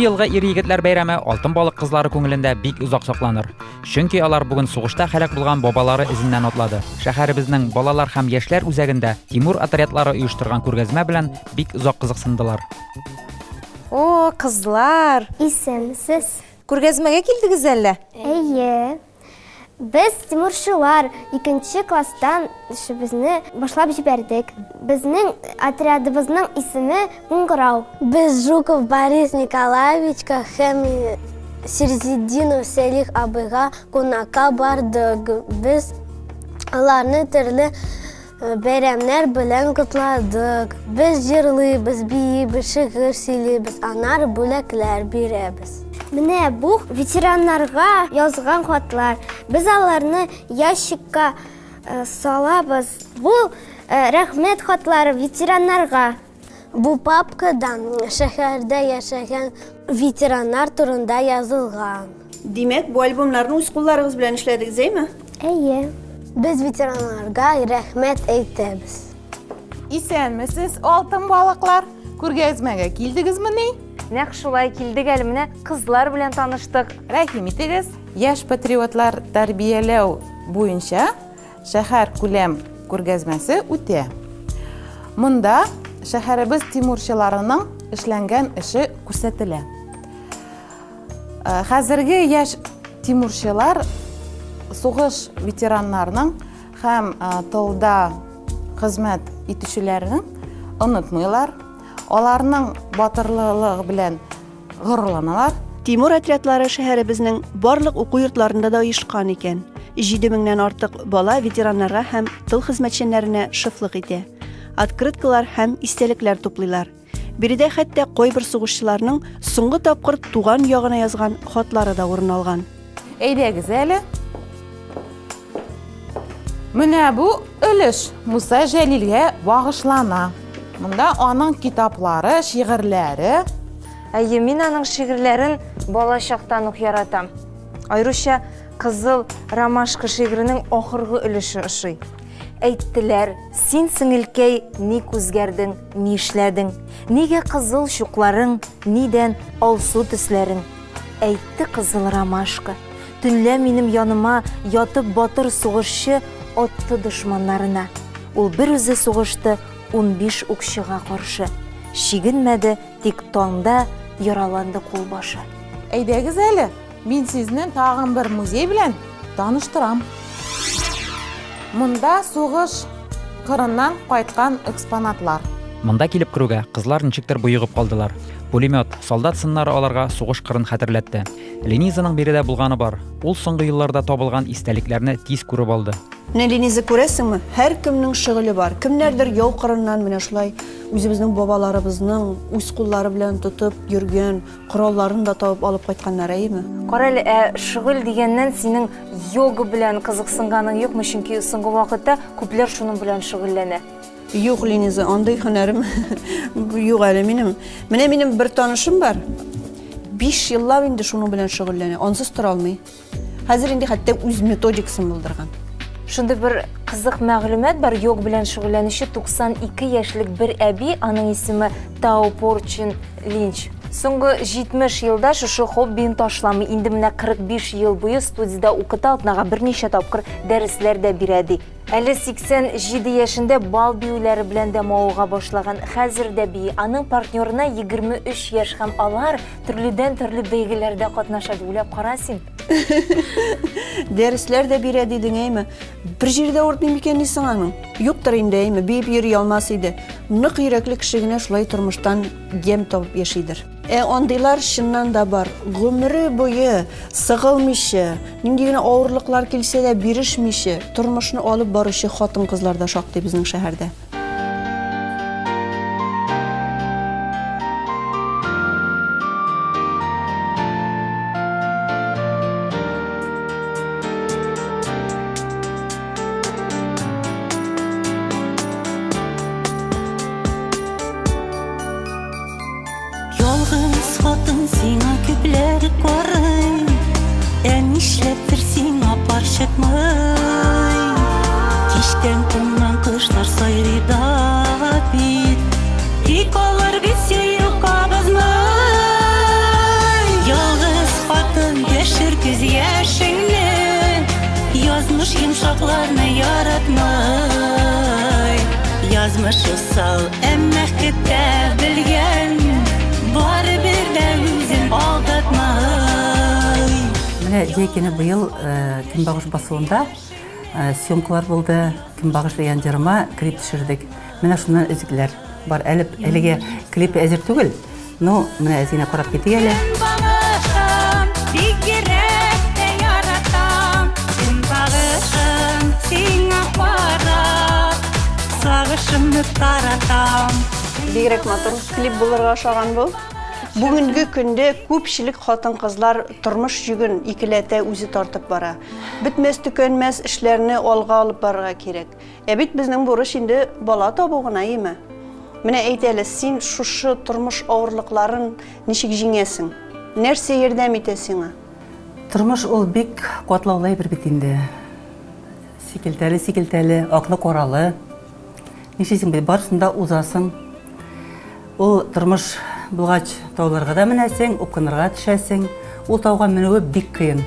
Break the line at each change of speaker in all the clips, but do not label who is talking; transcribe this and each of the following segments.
елгы ир-егетләр бәйрәме алтын балык кызлары күңелендә бик узак сакланыр. Чөнки алар бүген сугышта һәлак булган бабалары изеннән атлады. Шәһәребезнең балалар һәм яшьләр үзәгендә Тимур отрядлары оештырган күргәзмә белән бик узак кызыксындылар.
О, кызлар!
Исемсез.
Күргәзмәгә килдегез әллә?
Әйе. Без Тимурчылар 2 класстан эшебезне башлап җибәрдек. Безнең отрядыбызның исеме Куңгырау.
Без Жуков Борис Николаевичка һәм Сирзиддинов Селих абыйга кунакка бардык. Без аларны төрле бәйрәмнәр белән котладык. Без җырлыйбыз, биебез, шигырь сөйлибез, аннары бүләкләр бирәбез.
Менә бу ветераннарга язган хатлар. Без аларны ящикка салабыз. Бу рәхмәт хатлары ветераннарга.
Бу папкадан шәһәрдә яшәгән ветераннар турында язылган.
Димәк, бу альбомнарны үз кулларыгыз белән эшләдегез, әйме?
Әйе.
Без ветераннарга рәхмәт әйтәбез.
Исәнмесез, алтын балыклар? Күргәзмәгә килдегезме?
Нәкъ шулай килдек әле, менә кызлар белән таныштык.
Рәхим итегез. Яшь патриотлар тәрбияләү буенча шәһәр күләм күргәзмәсе үтә. Монда шәһәребез тимурчыларының эшләнгән эше күрсәтелә. Хәзерге яшь тимурчылар сугыш ветераннарының һәм тылда хезмәт итүчеләрен онытмыйлар. Аларның батырлыгы белән горурланалар.
Тимур отрядлары шәһәребезнең барлык уку йортларында да оешкан икән. 7000-нән артык бала ветераннарга һәм тыл хезмәтчәннәренә шыфлык итә. Открыткалар һәм истәлекләр туплыйлар. Биредә хәтта кайбер сугышчыларның соңгы тапкыр туган ягына язган хатлары да урын алган.
Әйдәгез әле. Менә бу өлеш Муса Җәлилгә багышлана. Монда аның китаплары, шигырьләре.
Әйе, мин аның шигырьләрен бала чактан ук яратам. Айрыша Кызыл ромашка шигыренең ахыргы өлеше ошый. Әйттеләр, син сеңелкәй ни күзгәрдең, ни эшләдең? Нигә кызыл чукларың, нидән алсу төсләрең? Әйтте кызыл ромашка, төнлә минем яныма ятып батыр сугышчы атты дошманнарына. Ул бер үзе сугышты 15 укчыга каршы. Шигенмәде, тик таңда яраланды кулбашы.
Әйдәгез әле, мин сезне тагын бер музей белән таныштырам. Монда сугыш кырыннан кайткан экспонатлар.
Монда килеп керүгә кызлар ничектер буйыгып калдылар. Пулемет, солдат сыннары аларга сугыш кырын хәтерләтте. Ленизаның биредә булганы бар. Ул соңгы елларда табылган истәлекләрне тиз күреп алды.
Менә Лениза күрәсеңме? Һәр кемнең шөгыле бар. Кемнәрдер яу кырыннан менә шулай үзебезнең бабаларыбызның үз куллары белән тотып йөргән коралларын да табып алып кайтканнар, әйеме?
Карале, шөгыль дигәннән синең йога белән кызыксынганың юкмы, чөнки соңгы вакытта күпләр шуның белән шөгыльләнә.
Юк, Лениза, андый һөнәрем юк әле минем. Менә минем бер танышым бар. 5 еллап инде шуның белән шөгыльләнә. Ансыз тора алмый. Хәзер инде хәтта үз методикасын булдырган.
Шунда бер кызык мәгълүмат бар, йог белән шөгыльләнүче 92 яшьлек бер әби, аның исеме Тау Порчин Линч. Соңгы 70 елда шушы хоббин ташламый, инде менә 45 ел буе студияда укыта, атнага берничә тапкыр дәресләр дә бирә ди. Әле 87 яшендә бал биюләре белән дә мавыга башлаган. Хәзер дә бии. Аның партнерына 23 яшь һәм алар төрледән төрле бәйгеләрдә катнаша ди. Уйлап кара син.
Дәресләр дә бирә дидең, әйме? Бер җирдә уртмый микән дисең аның? Юктыр инде, әйме? Биеп йөри алмас иде. Нык йөрәкле кеше генә шулай тормыштан ям табып яшидер. Андыйлар чыннан да бар. Гомере буе сыгылмыйча, нинди генә авырлыклар килсә дә бирешмичә, тормышны алып баручы хатын-кызлар да шактый безнең шәһәрдә.
Ялгыз хатын сиңа күпләр карый, нишләптер сиңа пар чыкмый. Кичтән тыңнан кышлар сайрый чакларны яратмай. Язмыш усал, әмма хәтта белгән, бары бер дә үзен алдатмай.
Менә Джейкины быел Көнбагыш басуында съемкалар булды. Көнбагыш дигән җырыма клип төшердек. Менә шуннан өзекләр бар. Әлегә клипы әзер түгел. Но менә әзинә карап китик әле.
Көнбагышым, бигрәк тә яратам. Көнбагышым, сиңа карап, сагышымны таратам.
Бигрәк матур клип булырга ошаган бу. Бүгенге көндә күпчелек хатын-кызлар тормыш йөген икеләтә үзе тартып бара. Битмәс төкәнмәс эшләрне алга алып барырга кирәк. Бит безнең бурыч инде бала табу гына име. Менә әйт әле, син шушы тормыш авырлыкларын ничек җиңәсең? Нәрсә ярдәм итә сиңа?
Тормыш ул бик катлаулы бер бит инде. Сикелтәле, аклы коралы. Ничесең бит барсында узасың. Ул тормыш булгач тауларга да менәсең, упкынырга төшәсең. Ул тауга менүе бик кыен.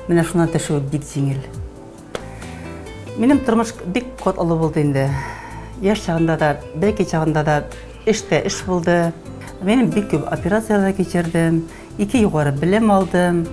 Менә шуннан төшүе бик җиңел. Минем тормыш бик катлаулы булды инде. Яш чагында да, бәлки чагында да эш булды. Мен бик күп операциялар кичердем. 2 югары белем алдым.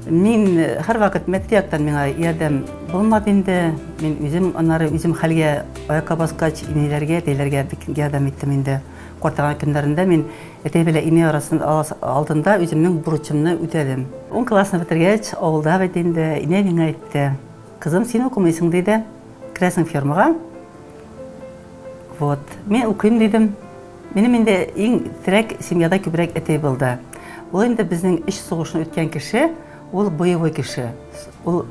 Мин һәр вакыт мәддияттан миңа ярдәм булмады инде. Мин үзем хәлгә аякка баскач инеләргә, тәйләргә бик ярдәм иттем инде. Картаган көннәрендә мин әтәй белән ине арасында алдында үземнең бурычымны үтәдем. 10 классны бетергәч, авылда бит инде ине миңа әйтте: "Кызым, син укымыйсың" диде. "Керәсең фермага?" Вот. Мен укыйм дидем. Минем инде иң терәк семьяда күбрәк әтәй булды. Ул инде безнең ич сугышын үткән кеше, ул боевой кеше. Ул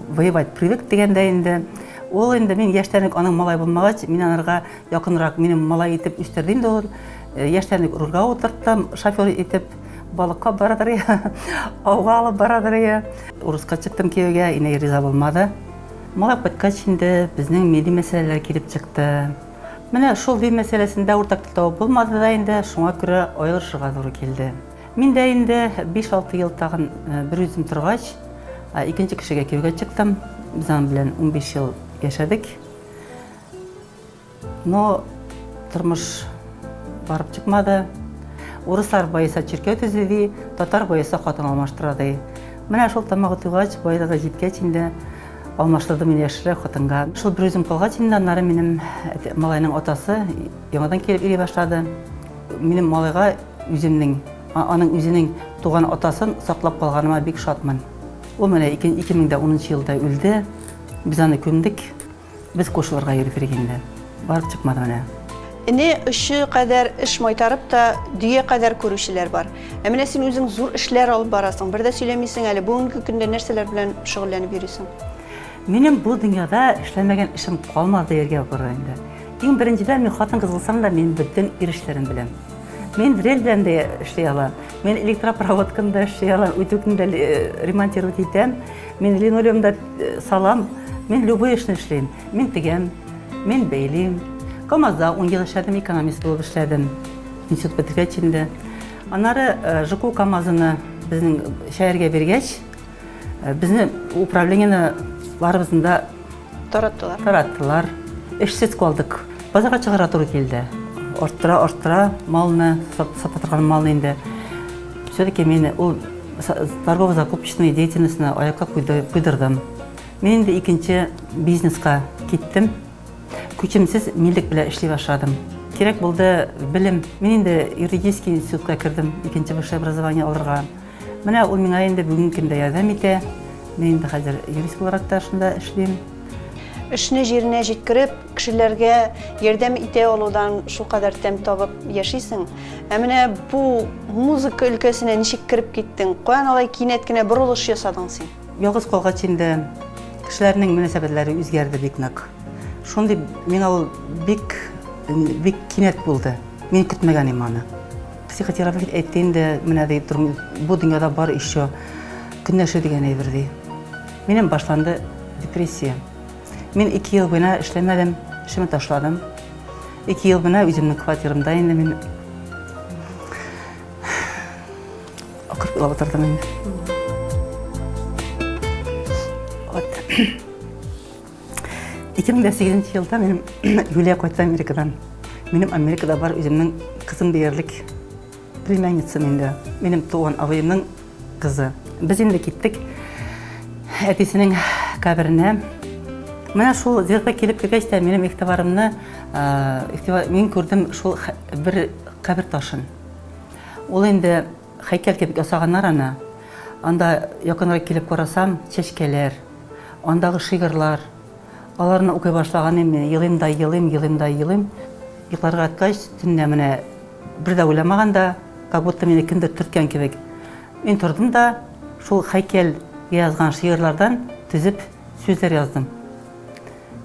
воевать привык дигәндә инде. Ул инде мин яшьтәнек аның малай булмагач, мин анарга якынрак минем малай итеп үстердем дә ул. Яшьтәнек урга утырттым, шофер итеп балыкка барадыр, ауга алып барадыр. Уруска чыктым кияүгә, ине риза булмады. Малай кайткач инде безнең милли мәсьәләләр килеп чыкты. Менә шул ди мәсьәләсендә уртак табып булмады да инде, шуңа күрә аерышырга туры килде. Мин дә инде 5-6 ел тагын бер үзем торгач, икенче кешегә кияүгә чыктым. Без аның белән 15 ел яшәдек. Но тормыш барып чыкмады. Урыслар байыса чиркәү төзеди, татар байыса хатын алмаштыра ди. Менә шул тамагы туйгач, байлыгы җиткәч инде алмаштырдым мин яшьрәк хатынга. Шул бер үзем калгач инде аннары минем малайның атасы яңадан килеп йөри башлады. Минем малайга аның үзенең туган атасын саклап калганыма бик шатмын. Ул менә 2010 елда үлде. Без аны күмдек. Без кошыларга йөреп йөргәндә. Барып чыкмады менә.
Ине эше кадәр эш майтарып та дөя кадәр күрүчеләр бар. Менә син үзең зур эшләр алып барасың. Бер дә сөйләмисең әле. Бүгенге көндә нәрсәләр белән шөгыльләнеп йөрисең?
Минем бу дөньяда эшләмәгән эшем калмады дигәнгә барыр инде. Иң беренчедән мин хатын-кыз булсам да мин бөтен ирешләрен беләм. Мин дрель белән дә эшли алам. Мин электропроводкында эшли алам, үтүкендә ремонтировать итәм. Мин линолеумда салам. Мин любой эшне эшлим. Мин тегәм, мин бәйлим. КамАЗда 10 ел эшләдем, экономист булып эшләдем. Институт бетергәч инде. Аннары ЖКУ КамАЗны безнең шәһәргә бергәч, безне управлениене барыбызында тараттылар. Эшсез калдык. Базарга чыгара туры килде. Арттыра малны, сата торган малны инде. Все-таки мен ул торгово-закупочный деятельностьне аякка куйдырдым. Мен инде икенче бизнеска киттем. Күчемсез милек белән эшли башладым. Кирәк булды белем. Мен инде юридический институтка кирдем, икенче высшее образование алырга. Менә ул миңа инде бүгенге көндә ярдәм итә. Мен инде хәзер юрист буларак та шунда эшлим.
Эшне җиренә җиткереп, кешеләргә ярдәм итә алудан шул кадәр тәм табып яшисең. Менә бу музыка өлкәсенә ничек кирип киттең? Каян алай кинәт кенә борылыш ясадың син?
Ялгыз калгач инде кешеләрнең мөнәсәбәтләре үзгәрде бик нык. Шундый миңа ул бик кинәт булды. Мин көтмәгән идем аны. Психотерапевт әйтте инде, менә бу дөньяда бар еще көнләшү дигән әйбер ди. Минем башланды депрессия. Мин 2 ел буена эшләмәдем, эшемне ташладым. 2 ел буена үземнең квартирамда инде мин акырып утырдым инде. Вот. 2008 жылда мен Юлия қайтты Америкадан. Менің Америкада бар өзімнің қызым дерлік племянница менде. Менің туған абайымның қызы. Біз енді кеттік әтесінің қабіріне. Мына шул жерге келіп келгенде менің иқтибарымны мен көрдім шул бір қабір ташын. Ол енді хайкел кеп жасағаннар ана. Анда якынырак келіп қарасам, чешкелер, андағы шигырлар, аларны укый башлаган мен елым. Йокларга аткач, түнне менә бер дә уйламаганда, как будто мине кемдер төрткән кебек. Мин тордым да, шул хайкел язган шигырлардан төзеп сүзләр яздым.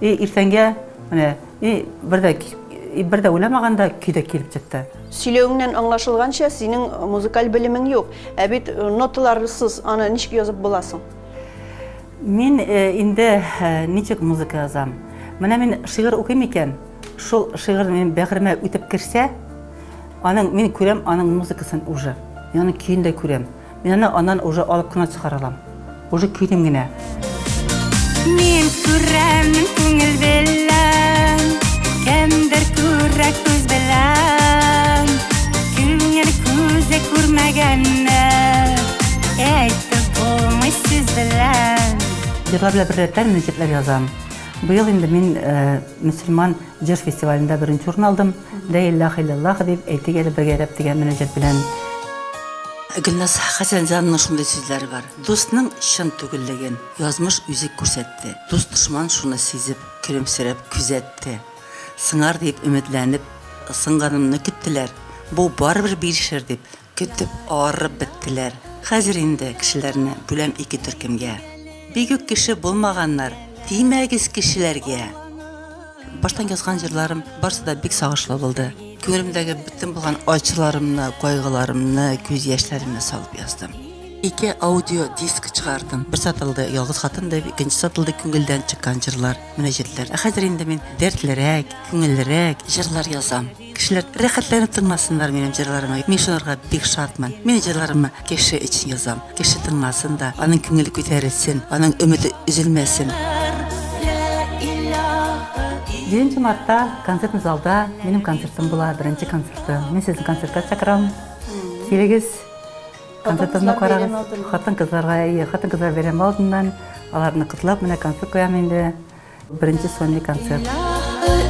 Иртәнгә менә бер дә уйламаганда көйдә килеп чыкты.
Сөйлеуіңнен аңлашылғанша, сенің музыкаль білімің жоқ. Әбет ноталарсыз аны ничек язып боласың?
Мен инде ничек музыка язам. Менә мен шигырь укыйм икән. Шул шигырь мен бәгыремә үтеп керсә, мен күрәм аның музыкасын уже. Яны көйен дә күрәм. Мен аны аннан уже алып кына чыгаралам. Уже көйдем генә.
Мен күрәм күңел белән, кемдер күрә күз белән, күңел күзе күрмәгәнне, әйтеп булмый сүз белән.
Җырлар белән бер рәттән мөнәҗәтләр язам. Быел инде мин мөселман җыр фестивалендә беренче урын алдым. Ла илляха илляллах дип әйтегәле бергәләп дигән мөнәҗәт белән.
Гөлназ Хәсәнҗанның шундый сүзләре бар. Дустның чын түгеллеген язмыш үзе күрсәтте. Дус дошман шуны сизеп, күлемсерәп күзәтте. Сыңар дип өметләнеп, сынганымны көттеләр. Бу барыбер бирешер дип көтеп арып беттеләр. Хәзер инде кешеләрне бүләм ике төркемгә. Бик үк кеше булмаганнар, тимәгез кешеләргә. Баштан язган җырларым барсы да бик сагышлы булды. Күңелемдәге бөтен булган ачыларымны, кайгыларымны, күз яшьләремне салып яздым. 2 аудио диск чыгардым. Бер сатылды ялгыз хатын дип, икенче сатылды күңелдән чыккан җырлар, мөнәҗәтләр. Хәзер инде мин дәртлерәк, күңеллерәк җырлар язам. Кешеләр рәхәтләнеп тыңласыннар минем җырларымны. Мин шуларга бик шатмын. Мин җырларымны кеше өчен язам. Кеше тыңласын да, аның күңеле күтәрелсен, аның өмете үзелмәсен.
7 мартта концертный залда минем концертым була, беренче концерты. Мен сезне концертка чакырам. Килегез. Концертымны карагыз. Хатын-кызлар бәйрәм алдыннан аларны котлап менә концерт куям инде. Беренче сольный концерт.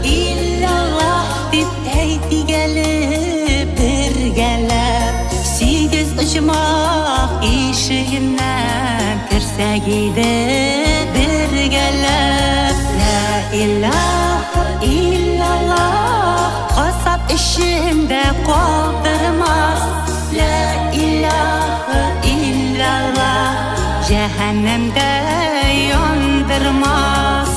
Илляллах дип әйтегәле бергәләп, сигез оҗмах ишегеннән керсәк иде бергәләп. Ла илаха илляллах, касап ишендә калдырмас. Ла илаха илляллах, җәһәннәмдә яндырмас.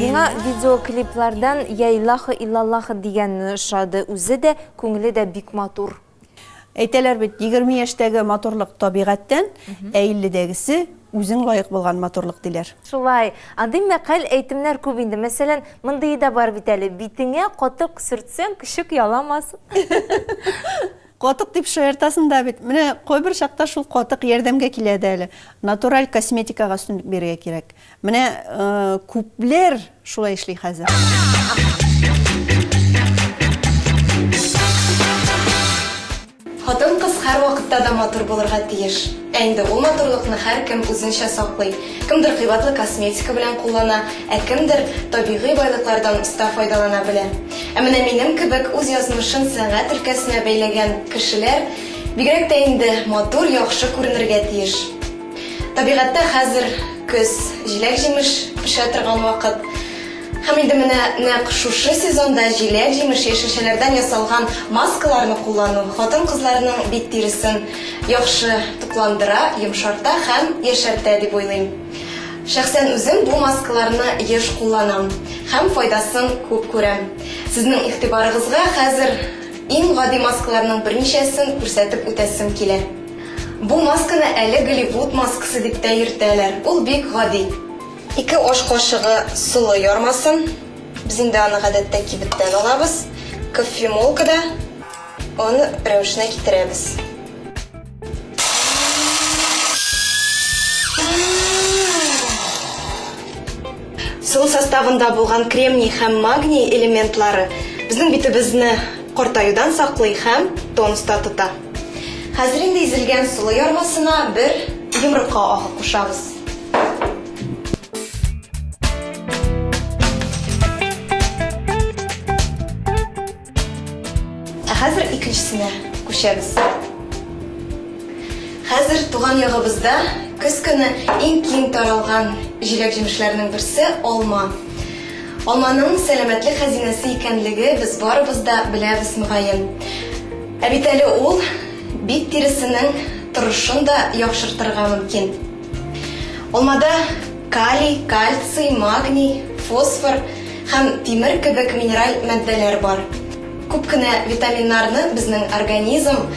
Миңа видеоклиплардан «Я илаха иллаллаха» дигәнне ошады. Үзе дә, күңеле дә бик матур.
Әйтәләр бит, 20 яшьтәге матурлык табигатьтән, 50дәгесе үзең лайык булган матурлык диләр.
Шулай, андый мәкаль әйтемнәр күп инде. Мәсәлән, мондый да бар бит әле. Битеңә катык сөртсәң, кишек яламас.
Катык дип шаяртасын да бит. Менә кайбер чакта шул катык ярдәмгә килә дә әле. Натураль косметикага өстенлек бирергә кирәк. Менә күпләр шулай эшли хәзер.
Хатын-кыз һәр вакытта да матур булырга тиеш. Инде ул матурлыкны һәркем үзенчә саклый. Кемдер кыйбатлы косметика белән куллана, кемдер табигый байлыклардан уста файдалана белә. Менә минем кебек үз язмышын сәнгать өлкәсенә бәйләгән кешеләр бигрәк тә инде матур, яхшы күренергә тиеш. Табигатьтә хәзер көз, җиләк-җимеш пешә торган вакыт. Һәм инде менә нәкъ шушы сезонда җиләк-җимеш яшелчәләрдән ясалган маскаларны куллану хатын-кызларның бит тиресен яхшы тукландыра, йомшарта һәм яшәртә дип уйлыйм. Шәхсән үзем бу маскаларны еш кулланам һәм файдасын күп күрәм. Сезнең игътибарыгызга хәзер иң гади маскаларның берничәсен күрсәтеп үтәсем килә. Бу масканы әле Голливуд маскасы дип тә йөртәләр. Ул бик гади. 2 аш кашыгы сулы ярмасын. Без инде аны гадәттә кибеттән алабыз. Кофемолкада аны рәвешенә китерәбез. Сулы состав составында булган кремний һәм магний элементлары безнең битебезне картаюдан саклый һәм тонуста тота. Хәзер инде изелгән сулы ярмасына бер йомырка агы кушабыз. Хәзер икенчесенә күчәбез. Хәзер туган ягыбызда көз көне иң киң таралган җиләк-җимешләрнең берсе алма. Алманың сәламәтлек хәзинәсе икәнлеге без барыбыз да беләбез мөгаен. Ә бит әле ул бит тиресенең торышын да яхшыртырга мөмкин. Алмада калий, кальций, магний, фосфор һәм тимер кебек минераль матдәләр бар. Күп кенә витаминнарны безнең организм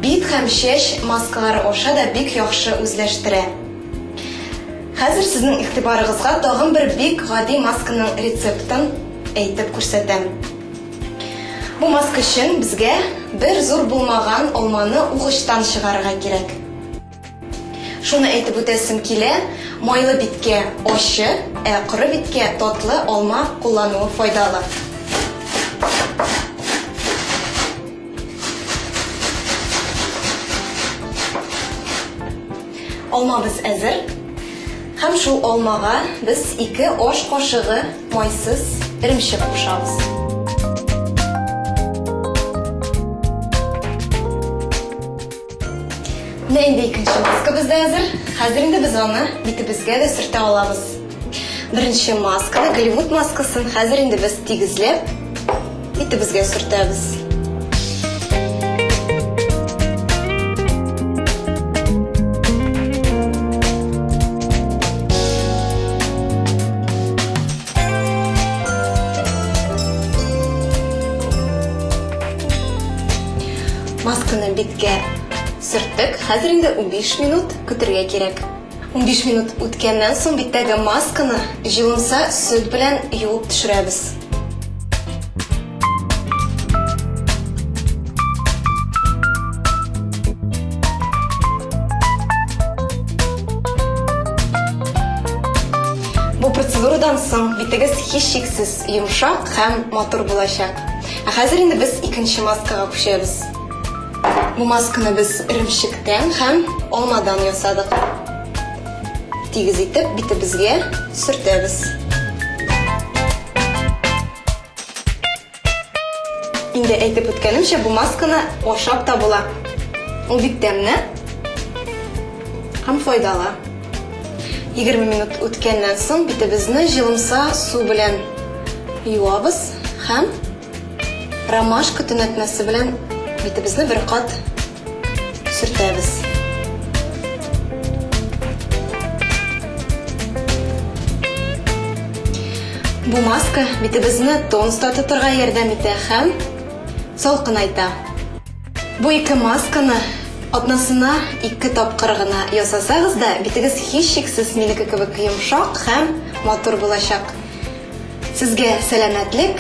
бит һәм чәч маскалары аша да бик яхшы үзләштерә. Хәзер сезнең игътибарыгызга тагын бер бик гади масканың рецептын әйтеп күрсәтәм. Бу маска өчен безгә бер зур булмаган алманы угычтан чыгарырга кирәк. Шуны әйтеп үтәсем килә, майлы биткә ачы, ә коры биткә татлы алма куллануы файдалы. Алмабыз әзер. Һәм шул алмага без 2 аш кашыгы майсыз иремчек кушабыз. Инде икенче маскабыз да әзер. Хәзер инде без аны битебезгә дә сөртә алабыз. Беренче масканы, Голливуд маскасын хәзер инде без тигезләп битебезгә сөртәбез. Масканы биткә сөрттек. Хәзер инде 15 минут көтәргә кирәк. 15 минут үткәннән соң биттәге масканы җылынса сөт белән юып төшерәбез. Бу процедурадан соң битегез һичшиксез йомшак һәм матур булачак. Хәзер инде без икенче маскага күчәбез. Бу масканы без иремчектән һәм алмадан ясадык. Тигез итеп битебезгә сөртәбез. Инде әйтеп үткәнемчә, бу масканы ашап та була. Ул бик тәмле һәм файдалы. 20 минут үткәннән соң битебезне җылымса су белән юабыз һәм ромашка төнәтмәсе белән битебезне бер кат сөртәбез. Бу маска битебезне тонуста тотырга ярдәм итә һәм салкынайта. Бу 2 масканы атнасына 2 тапкыр гына ясасагыз да, битегез һичшиксез минеке кебек йомшак һәм матур булачак. Сезгә сәламәтлек,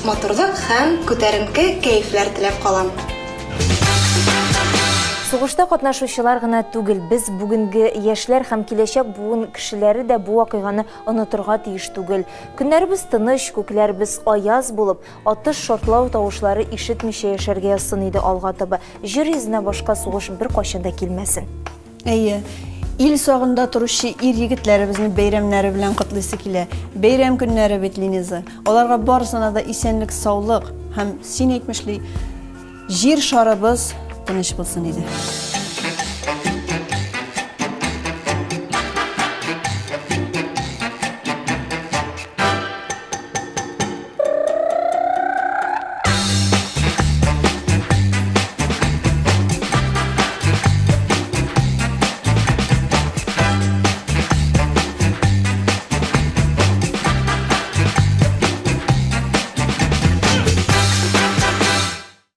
матурлык һәм күтәренке кәефләр теләп калам.
Сугышта катнашучылар гына түгел, без бүгенге яшьләр һәм киләчәк буын кешеләре дә бу вакыйганы онытырга тиеш түгел. Көннәребез тыныч, күкләребез аяз булып, атыш шартлау тавышлары ишетмичә яшәргә ясын иде алга таба. Җир йөзенә башка сугыш бер кайчан да килмәсен.
Әйе. Ил сагында торучы ир-егетләребезне бәйрәмнәре белән котлыйсы килә. Бәйрәм көннәре бит, Линиза. Аларга барысына да исәнлек, саулык һәм син әйтмешли җир шарыбыз тыныч булсын иде.